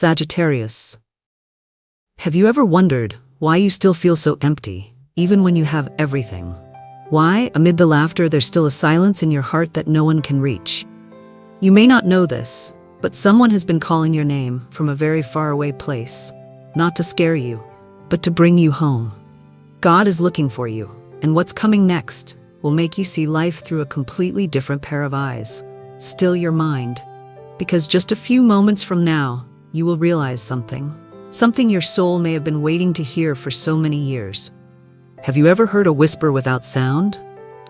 Sagittarius. Have you ever wondered why you still feel so empty, even when you have everything? Why, amid the laughter, there's still a silence in your heart that no one can reach? You may not know this, but someone has been calling your name from a very faraway place, not to scare you, but to bring you home. God is looking for you, and what's coming next will make you see life through a completely different pair of eyes. Still your mind, because just a few moments from now, you will realize something your soul may have been waiting to hear for so many years. Have you ever heard a whisper without sound?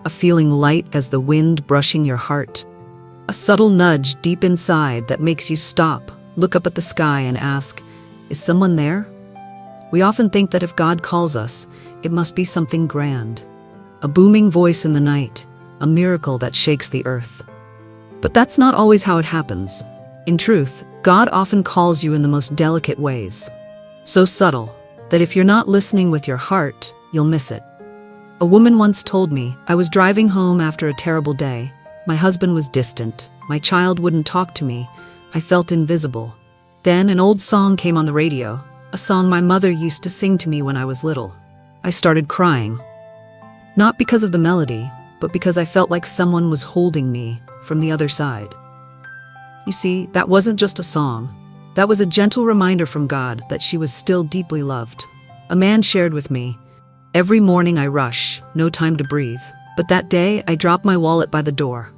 A feeling light as the wind brushing your heart? A subtle nudge deep inside that makes you stop, look up at the sky and ask, is someone there? We often think that if God calls us, it must be something grand. A booming voice in the night, a miracle that shakes the earth. But that's not always how it happens. In truth, God often calls you in the most delicate ways. So subtle that if you're not listening with your heart, you'll miss it. A woman once told me, I was driving home after a terrible day. My husband was distant. My child wouldn't talk to me. I felt invisible. Then an old song came on the radio, a song my mother used to sing to me when I was little. I started crying. Not because of the melody, but because I felt like someone was holding me from the other side. You see, that wasn't just a song. That was a gentle reminder from God that she was still deeply loved. A man shared with me, every morning I rush, no time to breathe. But that day, I dropped my wallet by the door.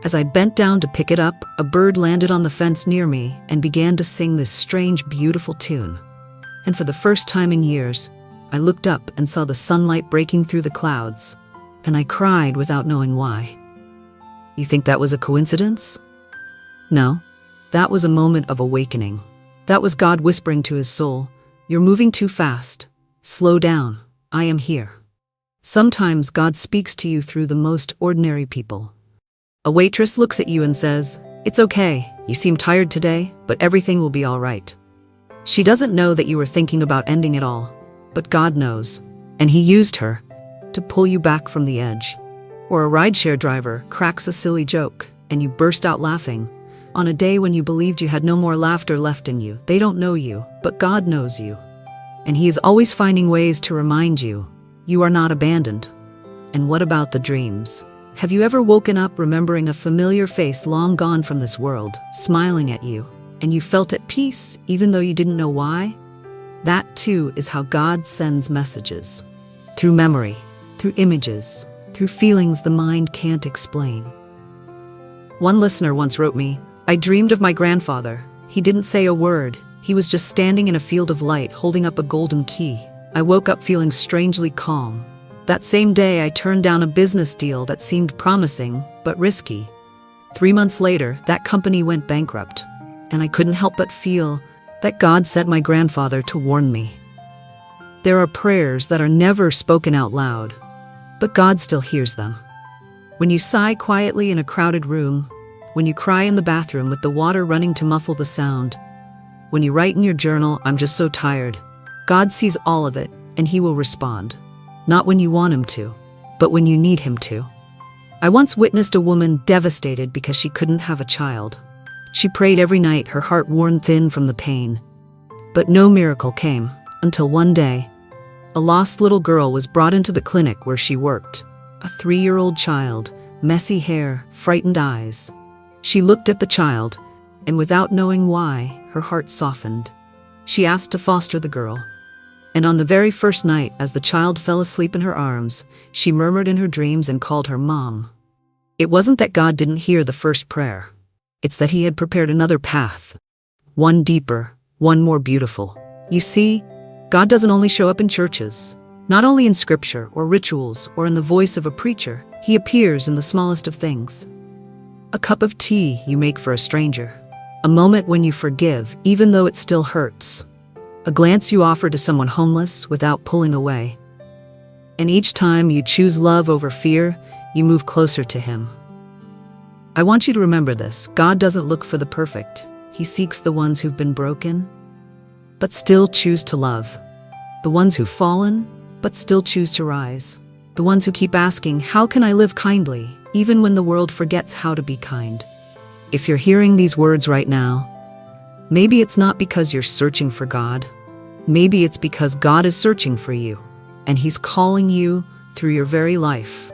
As I bent down to pick it up, a bird landed on the fence near me and began to sing this strange, beautiful tune. And for the first time in years, I looked up and saw the sunlight breaking through the clouds, and I cried without knowing why. You think that was a coincidence? No, that was a moment of awakening. That was God whispering to his soul, you're moving too fast. Slow down, I am here. Sometimes God speaks to you through the most ordinary people. A waitress looks at you and says, it's okay, you seem tired today, but everything will be all right. She doesn't know that you were thinking about ending it all, but God knows, and he used her to pull you back from the edge. Or a rideshare driver cracks a silly joke, and you burst out laughing. On a day when you believed you had no more laughter left in you, they don't know you, but God knows you. And he is always finding ways to remind you, you are not abandoned. And what about the dreams? Have you ever woken up remembering a familiar face long gone from this world, smiling at you, and you felt at peace even though you didn't know why? That too is how God sends messages. Through memory, through images, through feelings the mind can't explain. One listener once wrote me, I dreamed of my grandfather. He didn't say a word. He was just standing in a field of light holding up a golden key. I woke up feeling strangely calm. That same day I turned down a business deal that seemed promising, but risky. 3 months later, that company went bankrupt, and I couldn't help but feel that God sent my grandfather to warn me. There are prayers that are never spoken out loud, but God still hears them. When you sigh quietly in a crowded room, when you cry in the bathroom with the water running to muffle the sound, when you write in your journal, I'm just so tired, God sees all of it, and he will respond. Not when you want him to, but when you need him to. I once witnessed a woman devastated because she couldn't have a child. She prayed every night, her heart worn thin from the pain. But no miracle came, until one day, a lost little girl was brought into the clinic where she worked. A 3-year-old child, messy hair, frightened eyes. She looked at the child, and without knowing why, her heart softened. She asked to foster the girl. And on the very first night, as the child fell asleep in her arms, she murmured in her dreams and called her Mom. It wasn't that God didn't hear the first prayer. It's that he had prepared another path. One deeper, one more beautiful. You see, God doesn't only show up in churches, not only in scripture or rituals or in the voice of a preacher. He appears in the smallest of things. A cup of tea you make for a stranger. A moment when you forgive, even though it still hurts. A glance you offer to someone homeless without pulling away. And each time you choose love over fear, you move closer to him. I want you to remember this. God doesn't look for the perfect. He seeks the ones who've been broken, but still choose to love. The ones who've fallen, but still choose to rise. The ones who keep asking, how can I live kindly, even when the world forgets how to be kind? If you're hearing these words right now, Maybe it's not because you're searching for God. Maybe it's because God is searching for you, and He's calling you through your very life.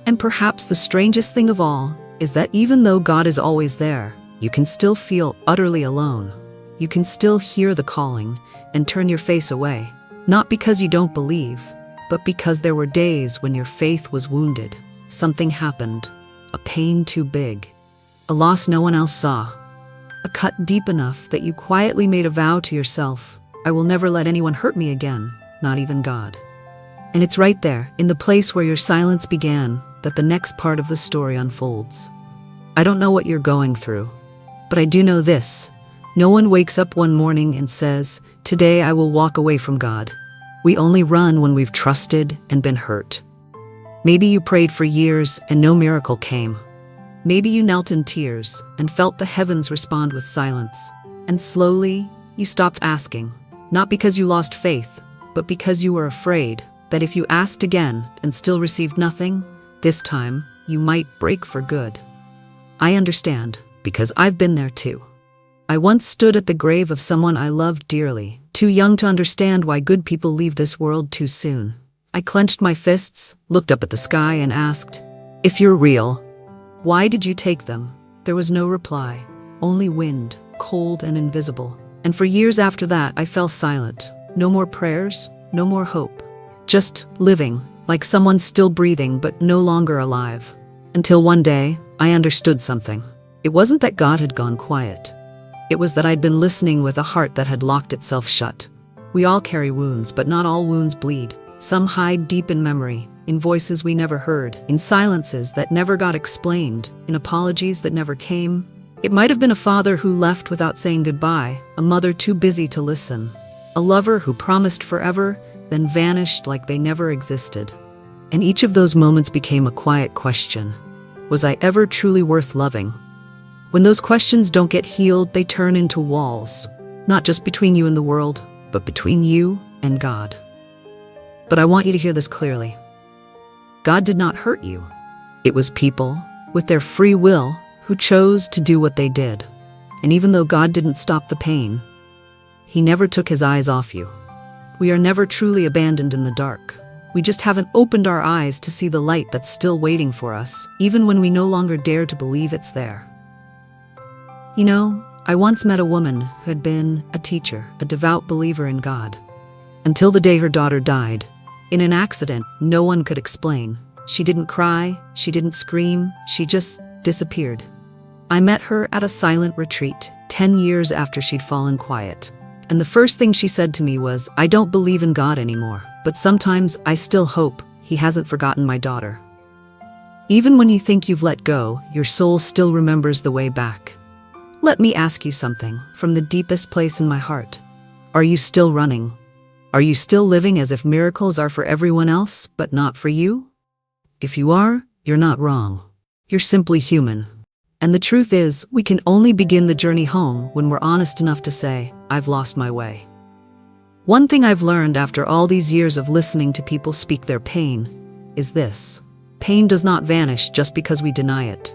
And perhaps the strangest thing of all is that even though God is always there, you can still feel utterly alone. You can still hear the calling and turn your face away, not because you don't believe, but because there were days when your faith was wounded. Something happened, a pain too big, a loss no one else saw, a cut deep enough that you quietly made a vow to yourself, I will never let anyone hurt me again, not even God. And it's right there, in the place where your silence began, that the next part of the story unfolds. I don't know what you're going through, but I do know this. No one wakes up one morning and says, "Today I will walk away from God." We only run when we've trusted and been hurt. Maybe you prayed for years and no miracle came. Maybe you knelt in tears and felt the heavens respond with silence. And slowly, you stopped asking, not because you lost faith, but because you were afraid that if you asked again and still received nothing, this time you might break for good. I understand, because I've been there too. I once stood at the grave of someone I loved dearly, too young to understand why good people leave this world too soon. I clenched my fists, looked up at the sky and asked, "If you're real, why did you take them?" There was no reply, only wind, cold and invisible. And for years after that, I fell silent. No more prayers, no more hope. Just living, like someone still breathing but no longer alive. Until one day, I understood something. It wasn't that God had gone quiet. It was that I'd been listening with a heart that had locked itself shut. We all carry wounds, but not all wounds bleed. Some hide deep in memory, in voices we never heard, in silences that never got explained, in apologies that never came. It might have been a father who left without saying goodbye, a mother too busy to listen, a lover who promised forever, then vanished like they never existed. And each of those moments became a quiet question. Was I ever truly worth loving? When those questions don't get healed, they turn into walls, not just between you and the world, but between you and God. But I want you to hear this clearly. God did not hurt you. It was people, with their free will, who chose to do what they did. And even though God didn't stop the pain, He never took His eyes off you. We are never truly abandoned in the dark. We just haven't opened our eyes to see the light that's still waiting for us, even when we no longer dare to believe it's there. You know, I once met a woman who had been a teacher, a devout believer in God, until the day her daughter died. In an accident no one could explain. She didn't cry, she didn't scream, she just disappeared. I met her at a silent retreat, 10 years after she'd fallen quiet. And the first thing she said to me was, "I don't believe in God anymore, but sometimes I still hope He hasn't forgotten my daughter." Even when you think you've let go, your soul still remembers the way back. Let me ask you something from the deepest place in my heart. Are you still running? Are you still living as if miracles are for everyone else, but not for you? If you are, you're not wrong. You're simply human. And the truth is, we can only begin the journey home when we're honest enough to say, "I've lost my way." One thing I've learned after all these years of listening to people speak their pain is this. Pain does not vanish just because we deny it.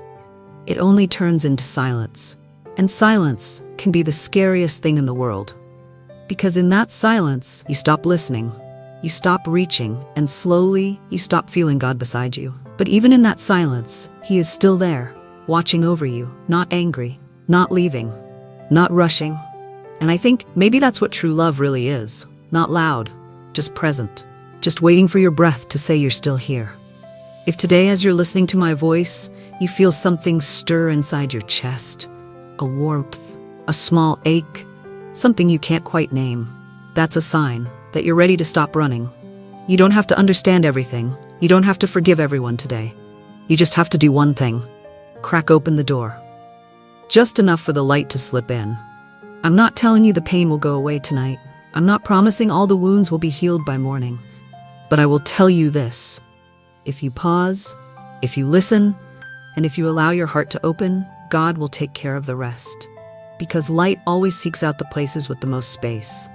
It only turns into silence. And silence can be the scariest thing in the world. Because in that silence, you stop listening, you stop reaching, and slowly, you stop feeling God beside you. But even in that silence, He is still there, watching over you, not angry, not leaving, not rushing. And I think maybe that's what true love really is. Not loud, just present, just waiting for your breath to say you're still here. If today, as you're listening to my voice, you feel something stir inside your chest, a warmth, a small ache, something you can't quite name, that's a sign that you're ready to stop running. You don't have to understand everything. You don't have to forgive everyone today. You just have to do one thing. Crack open the door. Just enough for the light to slip in. I'm not telling you the pain will go away tonight. I'm not promising all the wounds will be healed by morning. But I will tell you this. If you pause, if you listen, and if you allow your heart to open, God will take care of the rest. Because light always seeks out the places with the most space.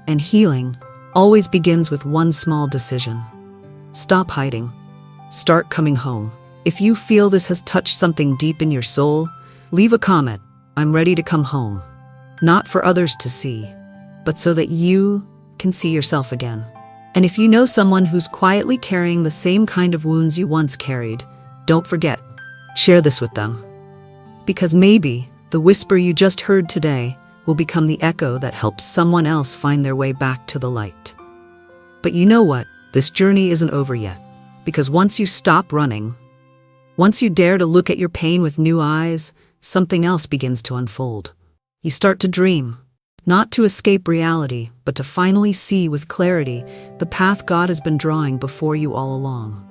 And healing always begins with one small decision. Stop hiding. Start coming home. If you feel this has touched something deep in your soul, leave a comment. I'm ready to come home. not for others to see, but so that you can see yourself again. And if you know someone who's quietly carrying the same kind of wounds you once carried, don't forget, share this with them. Because maybe the whisper you just heard today will become the echo that helps someone else find their way back to the light. But you know what? This journey isn't over yet. Because once you stop running, once you dare to look at your pain with new eyes, something else begins to unfold. You start to dream, not to escape reality, but to finally see with clarity the path God has been drawing before you all along.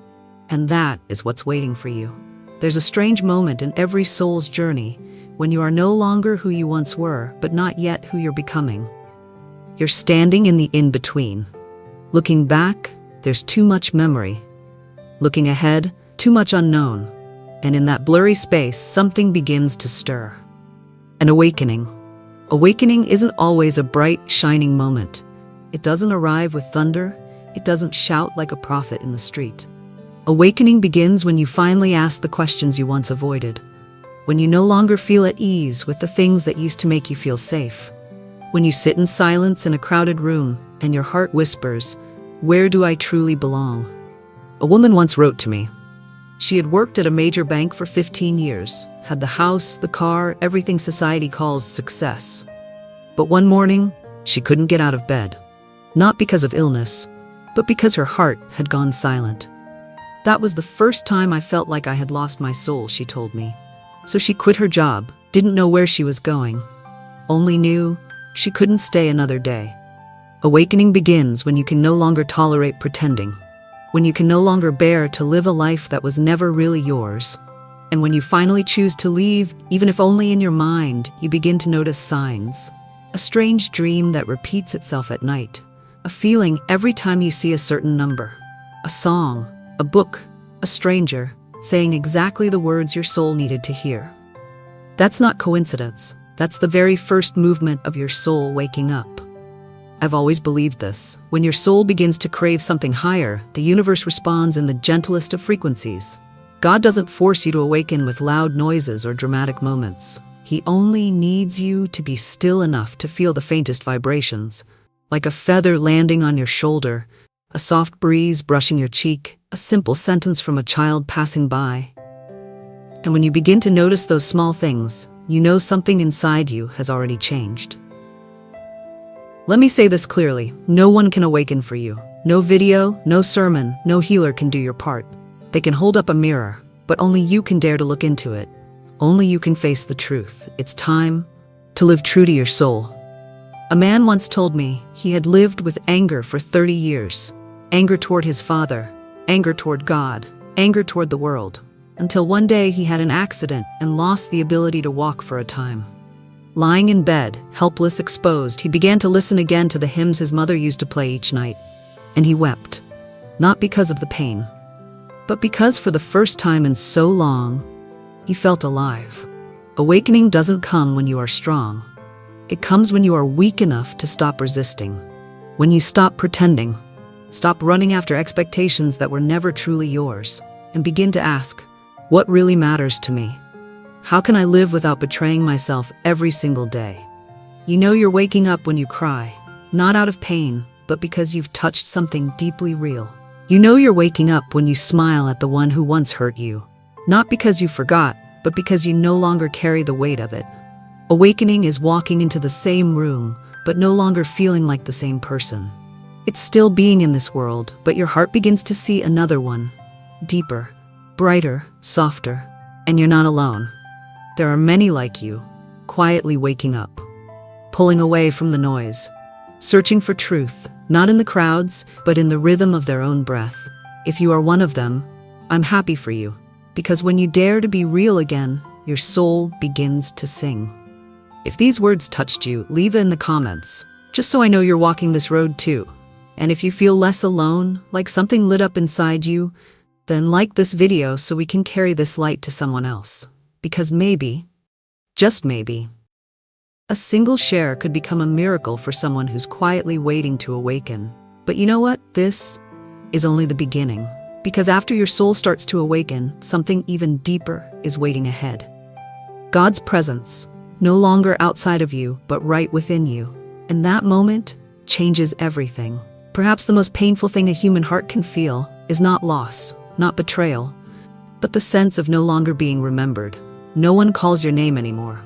And that is what's waiting for you. There's a strange moment in every soul's journey when you are no longer who you once were, but not yet who you're becoming. You're standing in the in-between. Looking back, there's too much memory. Looking ahead, too much unknown. And in that blurry space, something begins to stir. An awakening. Awakening isn't always a bright, shining moment. It doesn't arrive with thunder. It doesn't shout like a prophet in the street. Awakening begins when you finally ask the questions you once avoided. When you no longer feel at ease with the things that used to make you feel safe. When you sit in silence in a crowded room and your heart whispers, "Where do I truly belong?" A woman once wrote to me. She had worked at a major bank for 15 years, had the house, the car, everything society calls success. But one morning, she couldn't get out of bed. Not because of illness, but because her heart had gone silent. That was the first time I felt like I had lost my soul, she told me. So she quit her job, didn't know where she was going. Only knew she couldn't stay another day. Awakening begins when you can no longer tolerate pretending. When you can no longer bear to live a life that was never really yours. And when you finally choose to leave, even if only in your mind, you begin to notice signs. A strange dream that repeats itself at night. A feeling every time you see a certain number. A song, a book, a stranger, saying exactly the words your soul needed to hear. That's not coincidence. That's the very first movement of your soul waking up. I've always believed this. When your soul begins to crave something higher, the universe responds in the gentlest of frequencies. God doesn't force you to awaken with loud noises or dramatic moments. He only needs you to be still enough to feel the faintest vibrations, like a feather landing on your shoulder, a soft breeze brushing your cheek, a simple sentence from a child passing by. And when you begin to notice those small things, you know something inside you has already changed. Let me say this clearly, no one can awaken for you. No video, no sermon, no healer can do your part. They can hold up a mirror, but only you can dare to look into it. Only you can face the truth. It's time to live true to your soul. A man once told me he had lived with anger for 30 years. Anger toward his father, anger toward God, anger toward the world, until one day he had an accident and lost the ability to walk for a time. Lying in bed, helpless, exposed, he began to listen again to the hymns his mother used to play each night. And he wept. Not because of the pain, but because for the first time in so long, he felt alive. Awakening doesn't come when you are strong. It comes when you are weak enough to stop resisting. When you stop pretending, stop running after expectations that were never truly yours, and begin to ask, what really matters to me? How can I live without betraying myself every single day? You know you're waking up when you cry, not out of pain, but because you've touched something deeply real. You know you're waking up when you smile at the one who once hurt you, not because you forgot, but because you no longer carry the weight of it. Awakening is walking into the same room, but no longer feeling like the same person. It's still being in this world, but your heart begins to see another one, deeper, brighter, softer, and you're not alone. There are many like you, quietly waking up, pulling away from the noise, searching for truth, not in the crowds, but in the rhythm of their own breath. If you are one of them, I'm happy for you, because when you dare to be real again, your soul begins to sing. If these words touched you, leave it in the comments, just so I know you're walking this road too. And if you feel less alone, like something lit up inside you, then like this video so we can carry this light to someone else. Because maybe, just maybe, a single share could become a miracle for someone who's quietly waiting to awaken. But you know what? This is only the beginning. Because after your soul starts to awaken, something even deeper is waiting ahead. God's presence, no longer outside of you, but right within you. And that moment changes everything. Perhaps the most painful thing a human heart can feel is not loss, not betrayal, but the sense of no longer being remembered. No one calls your name anymore.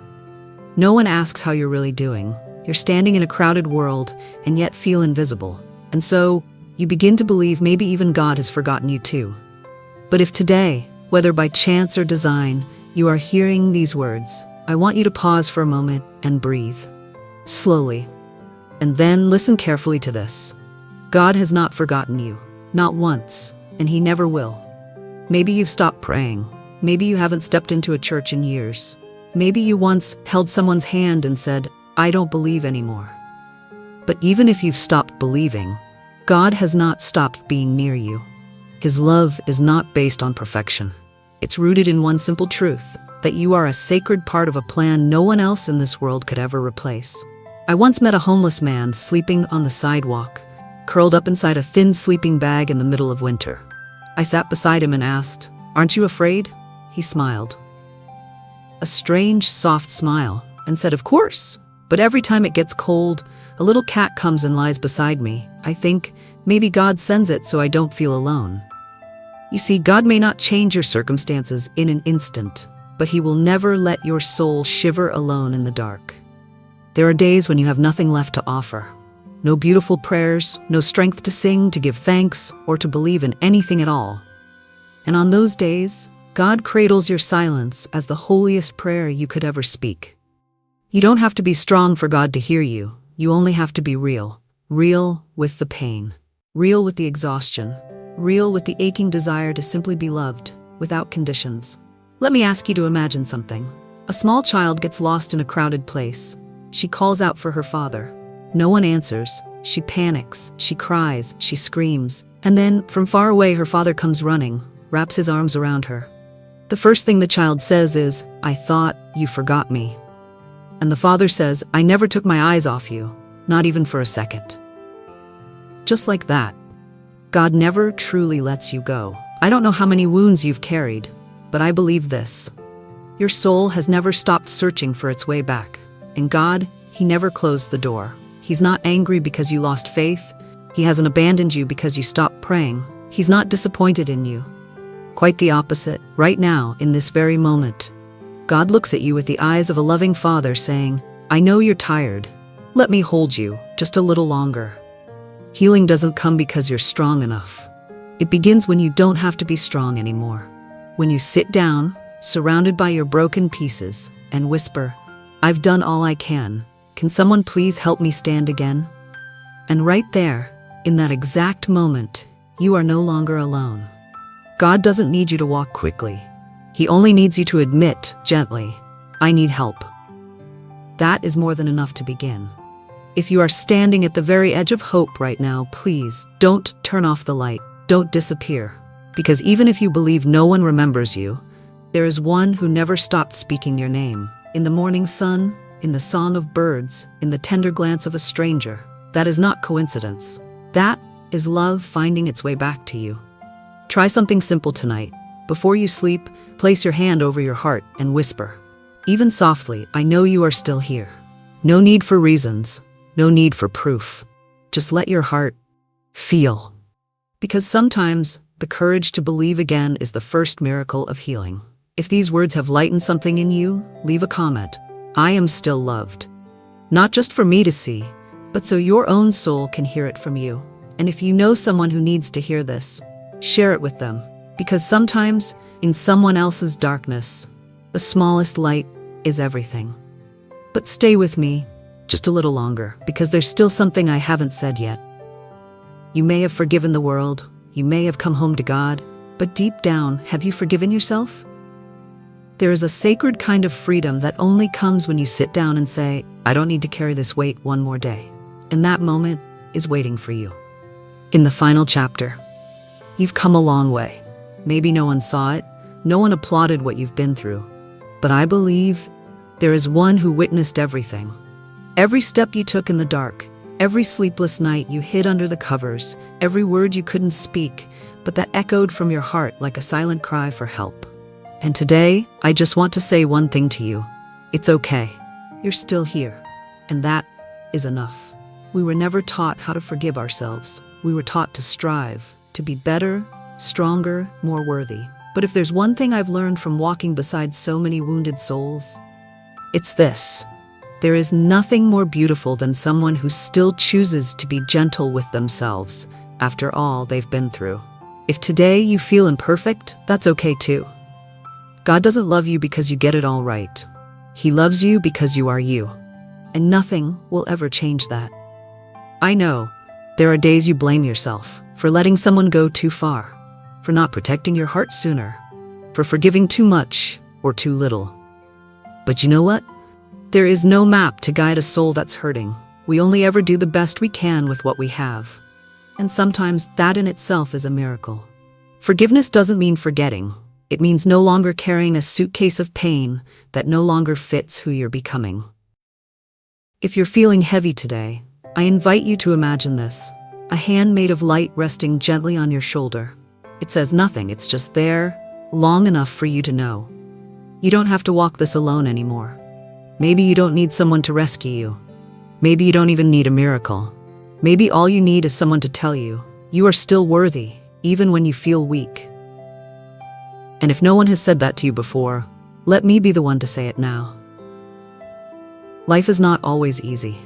No one asks how you're really doing. You're standing in a crowded world and yet feel invisible. And so, you begin to believe maybe even God has forgotten you too. But if today, whether by chance or design, you are hearing these words, I want you to pause for a moment and breathe. Slowly. And then listen carefully to this. God has not forgotten you. Not once. And He never will. Maybe you've stopped praying. Maybe you haven't stepped into a church in years. Maybe you once held someone's hand and said, I don't believe anymore. But even if you've stopped believing, God has not stopped being near you. His love is not based on perfection. It's rooted in one simple truth, that you are a sacred part of a plan no one else in this world could ever replace. I once met a homeless man sleeping on the sidewalk, curled up inside a thin sleeping bag in the middle of winter. I sat beside him and asked, Aren't you afraid? He smiled. A strange, soft smile, and said, Of course. But every time it gets cold, a little cat comes and lies beside me. I think, maybe God sends it so I don't feel alone. You see, God may not change your circumstances in an instant, but He will never let your soul shiver alone in the dark. There are days when you have nothing left to offer. No beautiful prayers, no strength to sing, to give thanks, or to believe in anything at all. And on those days, God cradles your silence as the holiest prayer you could ever speak. You don't have to be strong for God to hear you. You only have to be real. Real with the pain. Real with the exhaustion. Real with the aching desire to simply be loved, without conditions. Let me ask you to imagine something. A small child gets lost in a crowded place. She calls out for her father. No one answers. She panics. She cries. She screams. And then, from far away, her father comes running, wraps his arms around her. The first thing the child says is, I thought you forgot me. And the father says, I never took my eyes off you, not even for a second. Just like that. God never truly lets you go. I don't know how many wounds you've carried, but I believe this. Your soul has never stopped searching for its way back. And God, He never closed the door. He's not angry because you lost faith. He hasn't abandoned you because you stopped praying. He's not disappointed in you. Quite the opposite. Right now, in this very moment, God looks at you with the eyes of a loving father saying, I know you're tired. Let me hold you just a little longer. Healing doesn't come because you're strong enough. It begins when you don't have to be strong anymore. When you sit down, surrounded by your broken pieces, and whisper, I've done all I can. Can someone please help me stand again? And right there, in that exact moment, you are no longer alone. God doesn't need you to walk quickly. He only needs you to admit, gently, I need help. That is more than enough to begin. If you are standing at the very edge of hope right now, please don't turn off the light. Don't disappear. Because even if you believe no one remembers you, there is one who never stopped speaking your name. In the morning sun, in the song of birds, in the tender glance of a stranger. That is not coincidence. That is love finding its way back to you. Try something simple tonight. Before you sleep, place your hand over your heart and whisper, even softly, I know you are still here. No need for reasons. No need for proof. Just let your heart feel. Because sometimes the courage to believe again is the first miracle of healing. If these words have lightened something in you, leave a comment. I am still loved. Not just for me to see, but so your own soul can hear it from you. And if you know someone who needs to hear this, share it with them. Because sometimes, in someone else's darkness, the smallest light is everything. But stay with me just a little longer, because there's still something I haven't said yet. You may have forgiven the world, you may have come home to God, but deep down, have you forgiven yourself? There is a sacred kind of freedom that only comes when you sit down and say, I don't need to carry this weight one more day. And that moment is waiting for you. In the final chapter, you've come a long way. Maybe no one saw it, no one applauded what you've been through. But I believe there is one who witnessed everything. Every step you took in the dark, every sleepless night you hid under the covers, every word you couldn't speak, but that echoed from your heart like a silent cry for help. And today, I just want to say one thing to you. It's okay. you're still here. And that is enough. We were never taught how to forgive ourselves. We were taught to strive, to be better, stronger, more worthy. But if there's one thing I've learned from walking beside so many wounded souls, it's this. There is nothing more beautiful than someone who still chooses to be gentle with themselves after all they've been through. If today you feel imperfect, that's okay too. God doesn't love you because you get it all right. He loves you because you are you. And nothing will ever change that. I know there are days you blame yourself for letting someone go too far, for not protecting your heart sooner, for forgiving too much or too little. But you know what? There is no map to guide a soul that's hurting. We only ever do the best we can with what we have. And sometimes that in itself is a miracle. Forgiveness doesn't mean forgetting. It means no longer carrying a suitcase of pain that no longer fits who you're becoming. If you're feeling heavy today, I invite you to imagine this. A hand made of light resting gently on your shoulder. It says nothing, it's just there, long enough for you to know. You don't have to walk this alone anymore. Maybe you don't need someone to rescue you. Maybe you don't even need a miracle. Maybe all you need is someone to tell you, you are still worthy, even when you feel weak. And if no one has said that to you before, let me be the one to say it now. Life is not always easy.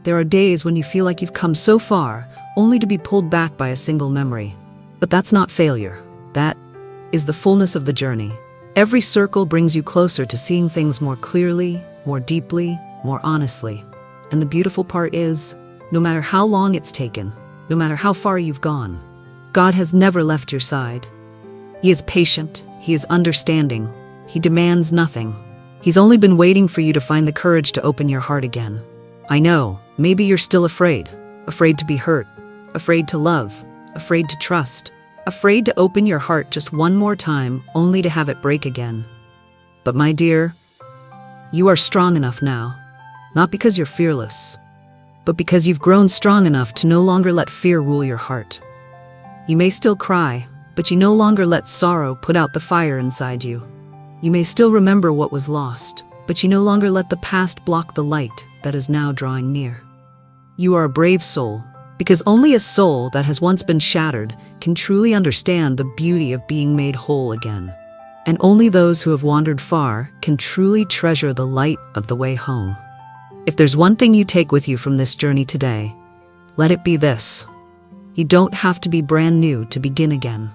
There are days when you feel like you've come so far, only to be pulled back by a single memory. But that's not failure. That is the fullness of the journey. Every circle brings you closer to seeing things more clearly, more deeply, more honestly. And the beautiful part is, no matter how long it's taken, no matter how far you've gone, God has never left your side. He is patient, He is understanding, He demands nothing. He's only been waiting for you to find the courage to open your heart again. I know, maybe you're still afraid to be hurt, afraid to love, afraid to trust, afraid to open your heart just one more time only to have it break again. But my dear, you are strong enough now, not because you're fearless, but because you've grown strong enough to no longer let fear rule your heart. You may still cry, but you no longer let sorrow put out the fire inside you. You may still remember what was lost, but you no longer let the past block the light that is now drawing near. You are a brave soul, because only a soul that has once been shattered can truly understand the beauty of being made whole again. And only those who have wandered far can truly treasure the light of the way home. If there's one thing you take with you from this journey today, let it be this. You don't have to be brand new to begin again.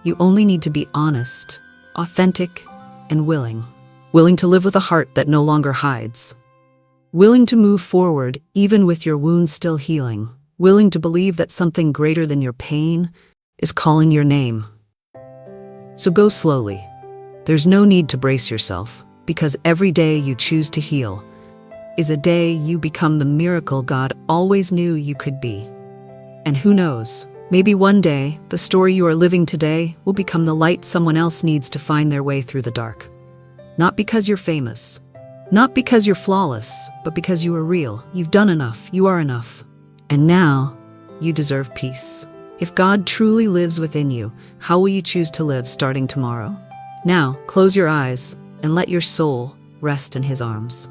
You only need to be honest, authentic, and willing. Willing to live with a heart that no longer hides. Willing to move forward even with your wounds still healing. Willing to believe that something greater than your pain is calling your name. So go slowly. There's no need to brace yourself, because every day you choose to heal is a day you become the miracle God always knew you could be. And who knows, maybe one day, the story you are living today will become the light someone else needs to find their way through the dark. Not because you're famous, not because you're flawless, but because you are real. You've done enough, you are enough. And now, you deserve peace. If God truly lives within you, how will you choose to live starting tomorrow? Now, close your eyes and let your soul rest in His arms.